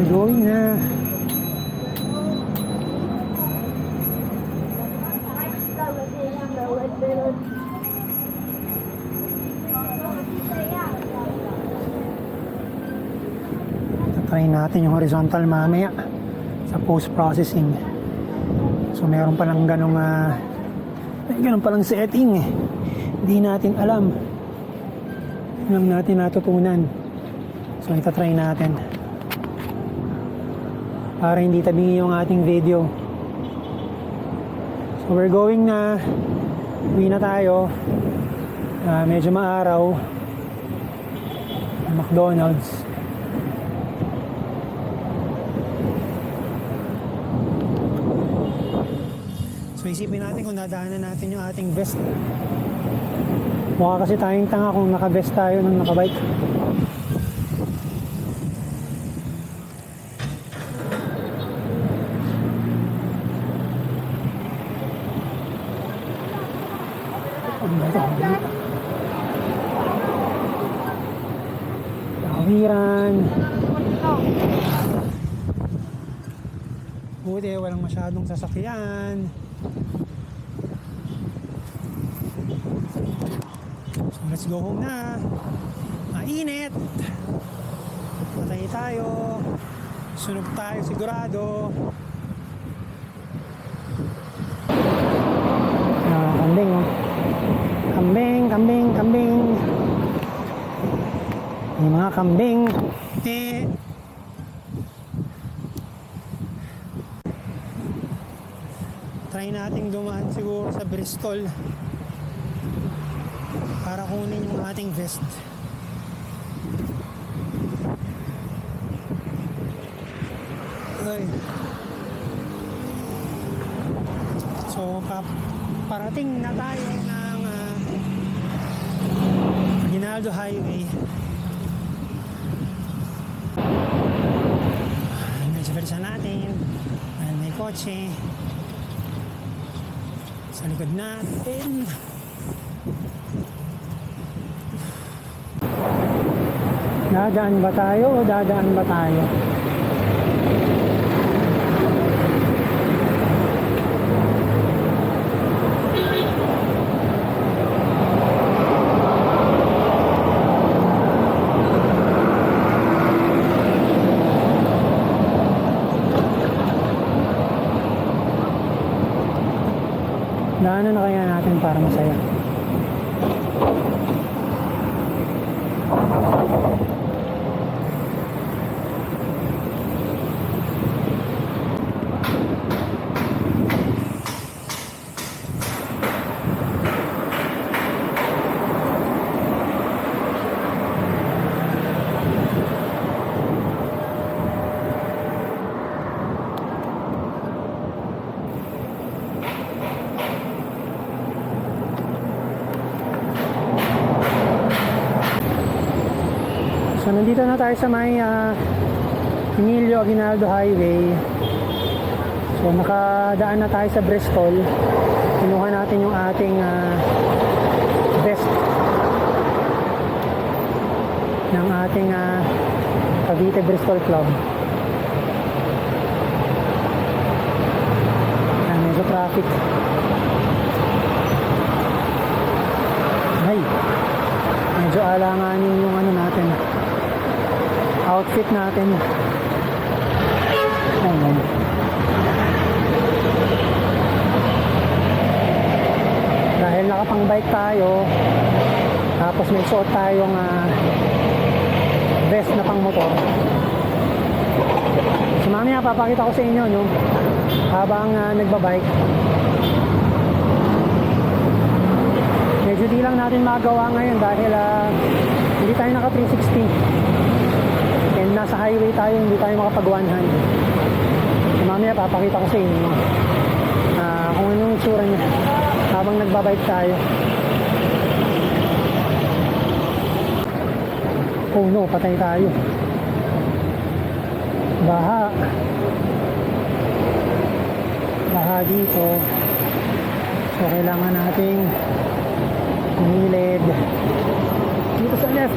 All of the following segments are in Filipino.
going na. Try natin yung horizontal mamaya sa post-processing. So meron palang ganong palang setting eh. Hindi natin alam. Hindi natin natutunan. So itatry natin para hindi tabingi yung ating video. So we're going na. Uwi na tayo. Medyo maaraw. McDonald's. So isipin natin kung dadaanan natin yung ating vest. Mukha kasi tayong tanga kung naka-vest tayo nung nakabike. Tawiran. Buti walang masyadong sasakyan. So let's go home na. Mainit. Patay tayo. Sunog tayo sigurado. Kambing oh. Kambing. May mga kambing. Try nating dumaan siguro sa Bristol para kunin yung ating vest. Ay. So parating na tayo ng Aguinaldo Highway. Medyo bilisan natin. May kotse sa likod natin. Dadaan ba tayo o dadaan ba tayo? Daanan na kaya natin para masaya. So nandito na tayo sa may Emilio Aguinaldo Highway. So nakadaan na tayo sa Bristol. Kinuha natin yung ating vest ng ating Cavite Bristol Club. Medyo traffic. Ay, medyo alanganin yung ano natin, outfit natin. Ayan. Dahil nakapang bike tayo, tapos may suot tayong vest na pang motor. So mamaya papakita ko sa inyo no, habang nagbabike. Medyo di lang natin magawa ngayon dahil hindi tayo naka 360 and nasa highway tayo, hindi tayo makapag 100. So mamaya papakita ko sa inyo kung anong itsura niya habang nagbabike tayo. Oh no, patay tayo. Baha dito. So kailangan nating umilid dito sa left.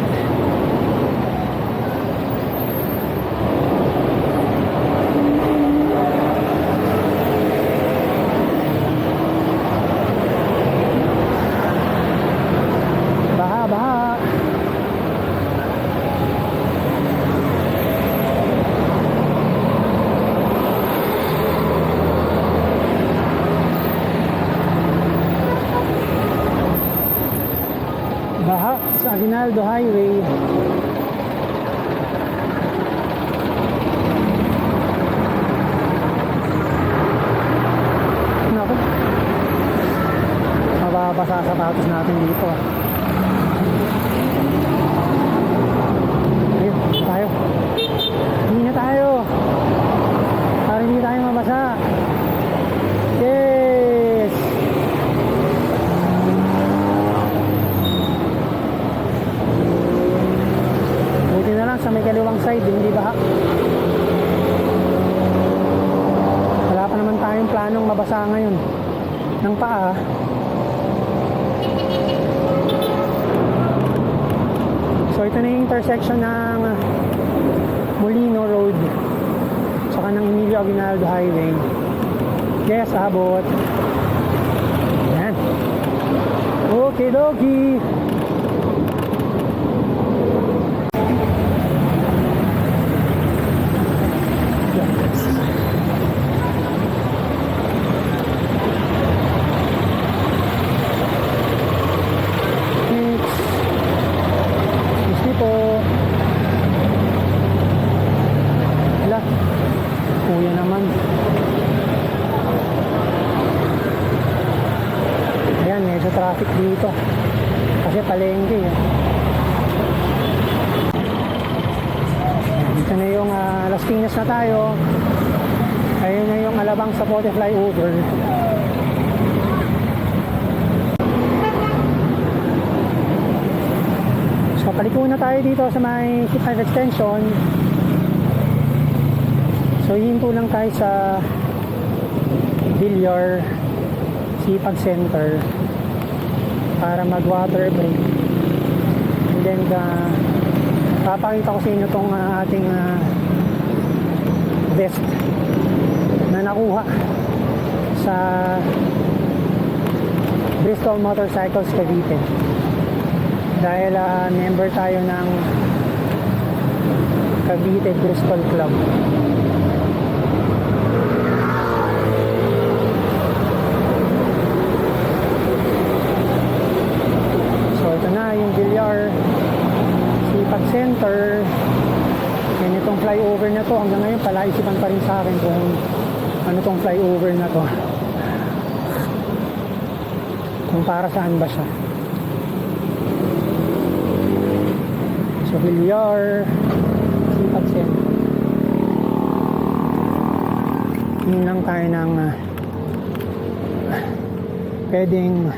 Aguinaldo Highway. Naku, mababasa sa sapatos natin dito. Ayun, tayo. Hindi na tayo. Para hindi tayo mabasa. Yes! Buti na lang sa may kaliwang side, hindi baha. Wala pa naman tayong planong mabasa ngayon ng paa. So ito na yung intersection ng Molino Road saka ng Emilio Aguinaldo Highway. Yes, abot. Yan. Okay, dokie. Kuya naman. Ayan, medyo traffic dito. Kasi palengke eh. Dito na yung Las Piñas na tayo. Ayun na yung Alabang Zapote flyover. So paliko na tayo dito sa may C5 extension. So hinto lang tayo sa Villar Sipag Center para mag water break, and then papakita ko sa inyo itong ating vest na nakuha sa Bristol Motorcycles Cavite dahil member tayo ng Cavite Bristol Club. Yung Villar Sipag Center, yan itong flyover na to. Hanggang ngayon palaisipan pa rin sa akin kung ano tong flyover na to, kung para saan ba siya. So Villar Sipag Center, yun lang tayo ng pwedeng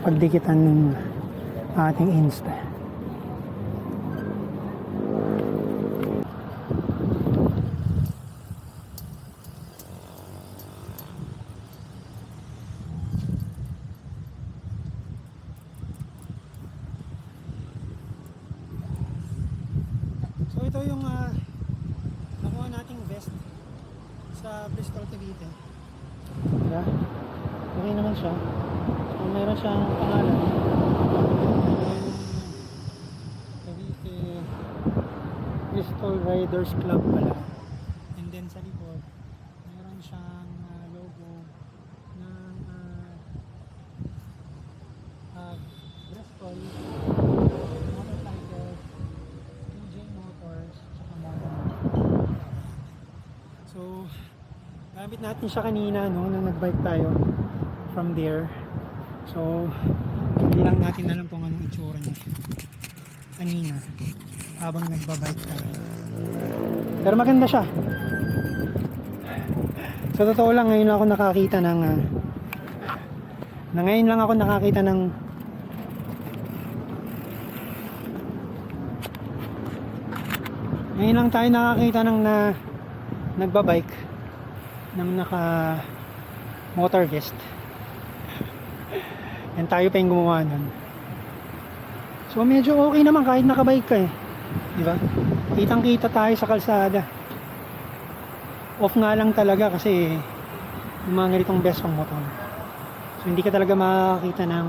pagdikitan ng ating Insta. So ito yung nakuha nating vest sa Bristol Cavite. Diba? Okay naman siya. So, meron siyang pangalan. Cavite Bristol Riders Club pala. And then sa likod, meron siyang logo ng Bristol Motorcycles, TJ Motors, saka Motor. So, gamit natin siya kanina, no, nang nagbike tayo from there. So, hindi lang natin alam kung anong itsura niya kanina habang nagbabike tayo. Pero maganda siya. Sa totoo lang, ngayon lang ako nakakita ng ngayon lang tayo nakakita ng nagbabike ng naka motor vest. And tayo pa yung gumawa nun. So medyo okay naman kahit nakabike ka eh. Diba? Kitang kita tayo sa kalsada. Off nga lang talaga kasi yung mga ganitong vest pang motor. So hindi ka talaga makakita ng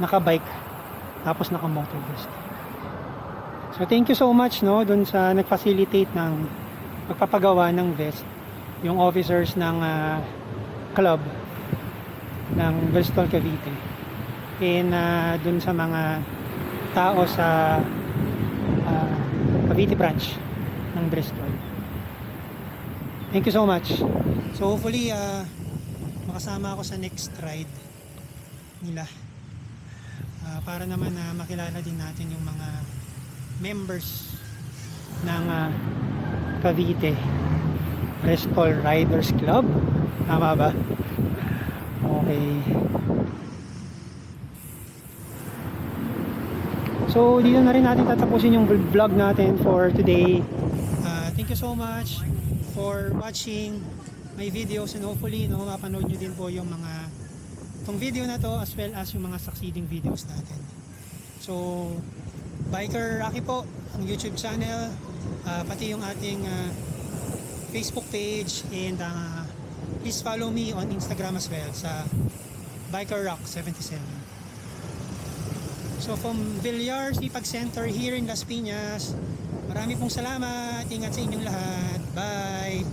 nakabike tapos naka-motor vest. So thank you so much, no, dun sa nag-facilitate ng magpapagawa ng vest, yung officers ng club ng Bristol Cavite. in dun sa mga tao sa Cavite branch ng Bristol. Thank you so much. So hopefully makasama ako sa next ride nila para naman makilala din natin yung mga members ng Cavite Bristol Riders Club. Tama ba? Okay. So dito na rin natin tatapusin yung vlog natin for today. Thank you so much for watching my videos, and hopefully mapanood nyo din po yung mga itong video na to as well as yung mga succeeding videos natin. So Biker Rocky po ang YouTube channel, pati yung ating Facebook page, and please follow me on Instagram as well sa Biker Rock 77. So from Villar Sipag Center here in Las Piñas, marami pong salamat. Ingat sa inyong lahat. Bye!